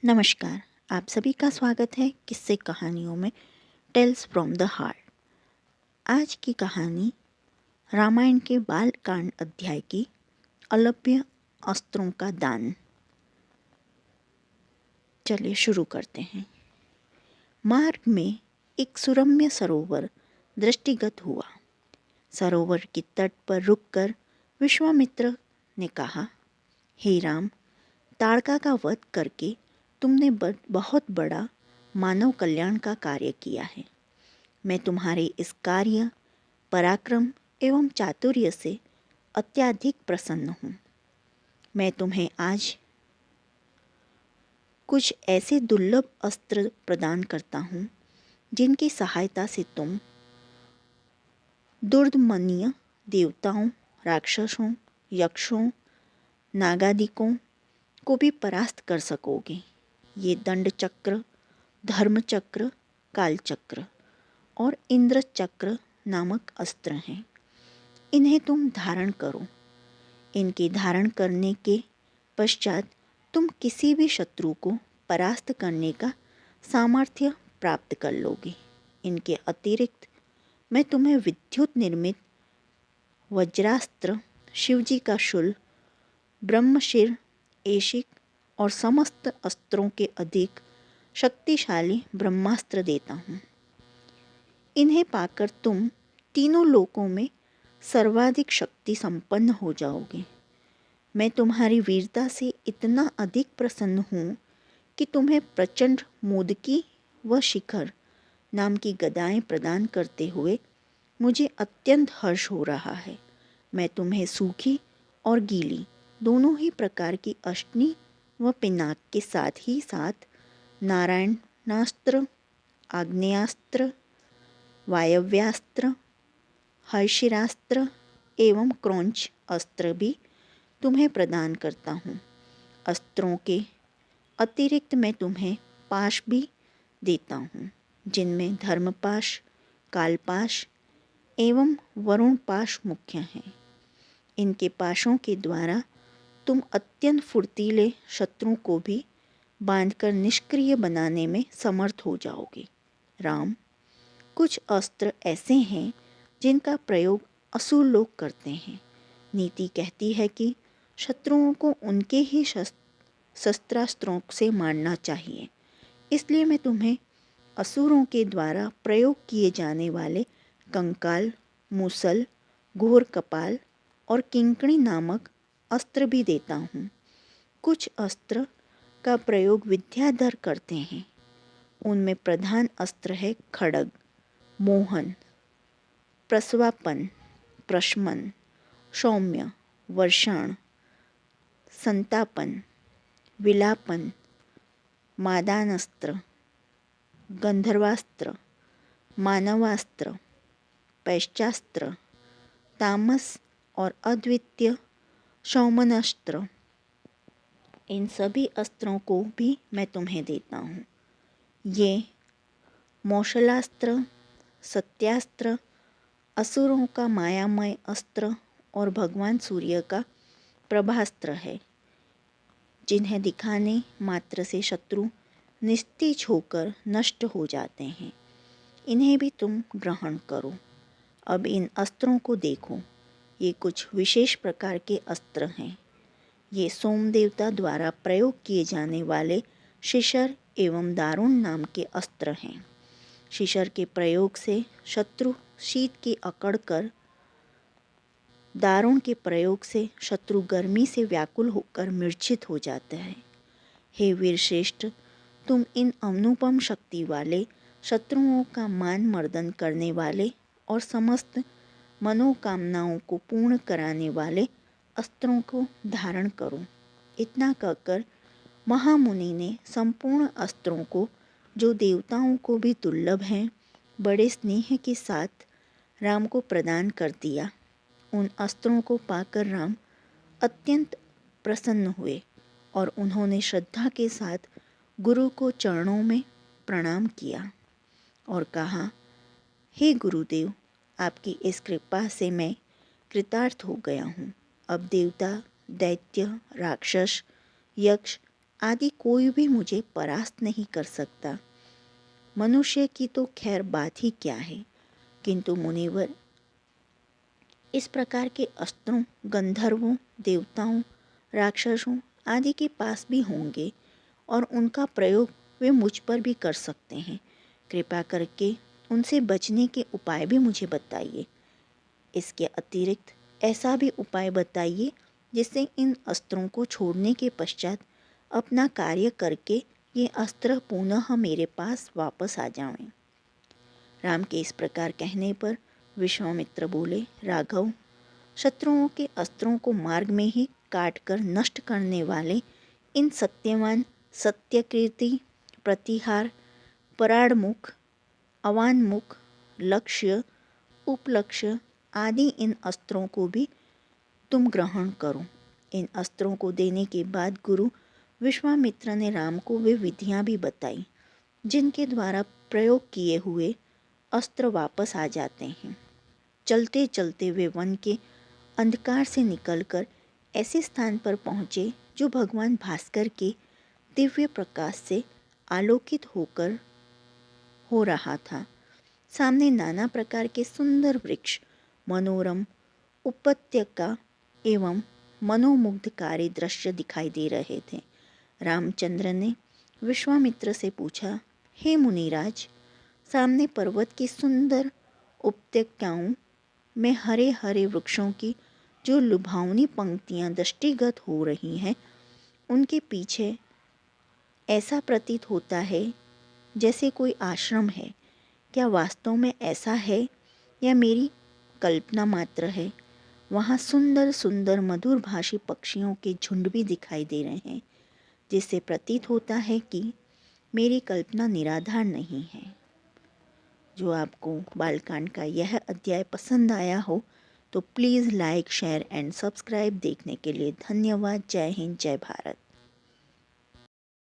नमस्कार। आप सभी का स्वागत है किस्से कहानियों में टेल्स फ्रॉम द हार्ट। आज की कहानी रामायण के बालकांड अध्याय की अलभ्य अस्त्रों का दान। चलिए शुरू करते हैं। मार्ग में एक सुरम्य सरोवर दृष्टिगत हुआ। सरोवर के तट पर रुककर विश्वामित्र ने कहा, हे राम, ताड़का का वध करके तुमने बहुत बड़ा मानव कल्याण का कार्य किया है। मैं तुम्हारे इस कार्य, पराक्रम एवं चातुर्य से अत्यधिक प्रसन्न हूँ। मैं तुम्हें आज कुछ ऐसे दुर्लभ अस्त्र प्रदान करता हूँ जिनकी सहायता से तुम दुर्दमनीय देवताओं, राक्षसों, यक्षों, नागादिकों को भी परास्त कर सकोगे। ये दंड चक्र, धर्म चक्र, काल चक्र और इंद्र चक्र नामक अस्त्र हैं। इन्हें तुम धारण करो। इनके धारण करने के पश्चात तुम किसी भी शत्रु को परास्त करने का सामर्थ्य प्राप्त कर लोगे। इनके अतिरिक्त मैं तुम्हें विद्युत निर्मित वज्रास्त्र, शिवजी का शूल, ब्रह्मशिर, ऐशिक और समस्त अस्त्रों के अधिक शक्तिशाली ब्रह्मास्त्र देता हूँ। इन्हें पाकर तुम तीनों लोकों में सर्वाधिक शक्ति संपन्न हो जाओगे। मैं तुम्हारी वीरता से इतना अधिक प्रसन्न हूँ कि तुम्हें प्रचंड मोदकी व शिखर नाम की गदाएं प्रदान करते हुए मुझे अत्यंत हर्ष हो रहा है। मैं तुम्हें सूखी और गीली दोनों ही प्रकार की अष्टनी व पिनाक के साथ ही साथ नारायणास्त्र, आग्नेयास्त्र, वायव्यास्त्र, हर्षिरास्त्र एवं क्रौंच अस्त्र भी तुम्हें प्रदान करता हूँ। अस्त्रों के अतिरिक्त मैं तुम्हें पाश भी देता हूँ, जिनमें धर्मपाश, कालपाश एवं वरुण पाश मुख्य हैं। इनके पाशों के द्वारा तुम अत्यंत फुर्तीले शत्रु को भी बांधकर निष्क्रिय बनाने में समर्थ हो जाओगे। राम, कुछ अस्त्र ऐसे हैं जिनका प्रयोग असुर लोग करते हैं। नीति कहती है कि शत्रुओं को उनके ही शस्त्रास्त्रों से मारना चाहिए। इसलिए मैं तुम्हें असुरों के द्वारा प्रयोग किए जाने वाले कंकाल, मूसल, घोर कपाल और किंकणी नामक अस्त्र भी देता हूँ। कुछ अस्त्र का प्रयोग विद्याधर करते हैं। उनमें प्रधान अस्त्र है खड्ग, मोहन, प्रस्वापन, प्रशमन, सौम्य, वर्षाण, संतापन, विलापन, मादानास्त्र, गंधर्वास्त्र, मानवास्त्र, पैशास्त्र, तामस और अद्वितीय सौमनास्त्र। इन सभी अस्त्रों को भी मैं तुम्हें देता हूँ। ये मौशलास्त्र, सत्यास्त्र, असुरों का मायामय अस्त्र और भगवान सूर्य का प्रभास्त्र है, जिन्हें दिखाने मात्र से शत्रु निस्तेज होकर नष्ट हो जाते हैं। इन्हें भी तुम ग्रहण करो। अब इन अस्त्रों को देखो। ये कुछ विशेष प्रकार के अस्त्र हैं। ये सोम देवता द्वारा प्रयोग किए जाने वाले शिशर एवं दारुण नाम के अस्त्र हैं। शिशर के प्रयोग से शत्रु शीत की अकड़ कर, दारुण के प्रयोग से शत्रु गर्मी से व्याकुल होकर मूर्छित हो जाता है। हे वीर श्रेष्ठ, तुम इन अनुपम शक्ति वाले, शत्रुओं का मान मर्दन करने वाले और समस्त मनोकामनाओं को पूर्ण कराने वाले अस्त्रों को धारण करो। इतना कहकर महामुनि ने संपूर्ण अस्त्रों को, जो देवताओं को भी दुर्लभ हैं, बड़े स्नेह के साथ राम को प्रदान कर दिया। उन अस्त्रों को पाकर राम अत्यंत प्रसन्न हुए और उन्होंने श्रद्धा के साथ गुरु को चरणों में प्रणाम किया और कहा, हे गुरुदेव, आपकी इस कृपा से मैं कृतार्थ हो गया हूँ। अब देवता, दैत्य, राक्षस, यक्ष आदि कोई भी मुझे परास्त नहीं कर सकता। मनुष्य की तो खैर बात ही क्या है, किंतु मुनिवर इस प्रकार के अस्त्रों गंधर्वों, देवताओं, राक्षसों आदि के पास भी होंगे और उनका प्रयोग वे मुझ पर भी कर सकते हैं। कृपा करके उनसे बचने के उपाय भी मुझे बताइए। इसके अतिरिक्त ऐसा भी उपाय बताइए जिससे इन अस्त्रों को छोड़ने के पश्चात अपना कार्य करके ये अस्त्र पुनः मेरे पास वापस आ जाएं। राम के इस प्रकार कहने पर विश्वामित्र बोले, राघव, शत्रुओं के अस्त्रों को मार्ग में ही काट कर नष्ट करने वाले इन सत्यवान, सत्यकीर्ति, प्रतिहार, पराड़मुख, अवान्मुख, लक्ष्य, उपलक्ष्य आदि इन अस्त्रों को भी तुम ग्रहण करो। इन अस्त्रों को देने के बाद गुरु विश्वामित्र ने राम को वे विधियां भी बताई जिनके द्वारा प्रयोग किए हुए अस्त्र वापस आ जाते हैं। चलते चलते वे वन के अंधकार से निकलकर ऐसे स्थान पर पहुँचे जो भगवान भास्कर के दिव्य प्रकाश से आलोकित होकर हो रहा था। सामने नाना प्रकार के सुंदर वृक्ष, मनोरम उपत्यका एवं मनोमुग्धकारी दृश्य दिखाई दे रहे थे। रामचंद्र ने विश्वामित्र से पूछा, हे मुनिराज, सामने पर्वत की सुंदर उपत्यकाओं में हरे हरे वृक्षों की जो लुभावनी पंक्तियां दृष्टिगत हो रही हैं, उनके पीछे ऐसा प्रतीत होता है जैसे कोई आश्रम है। क्या वास्तव में ऐसा है या मेरी कल्पना मात्र है? वहाँ सुंदर सुंदर मधुरभाषी पक्षियों के झुंड भी दिखाई दे रहे हैं, जिससे प्रतीत होता है कि मेरी कल्पना निराधार नहीं है। जो आपको बालकांड का यह अध्याय पसंद आया हो तो please like, share and subscribe. देखने के लिए धन्यवाद। जय हिंद, जय भारत।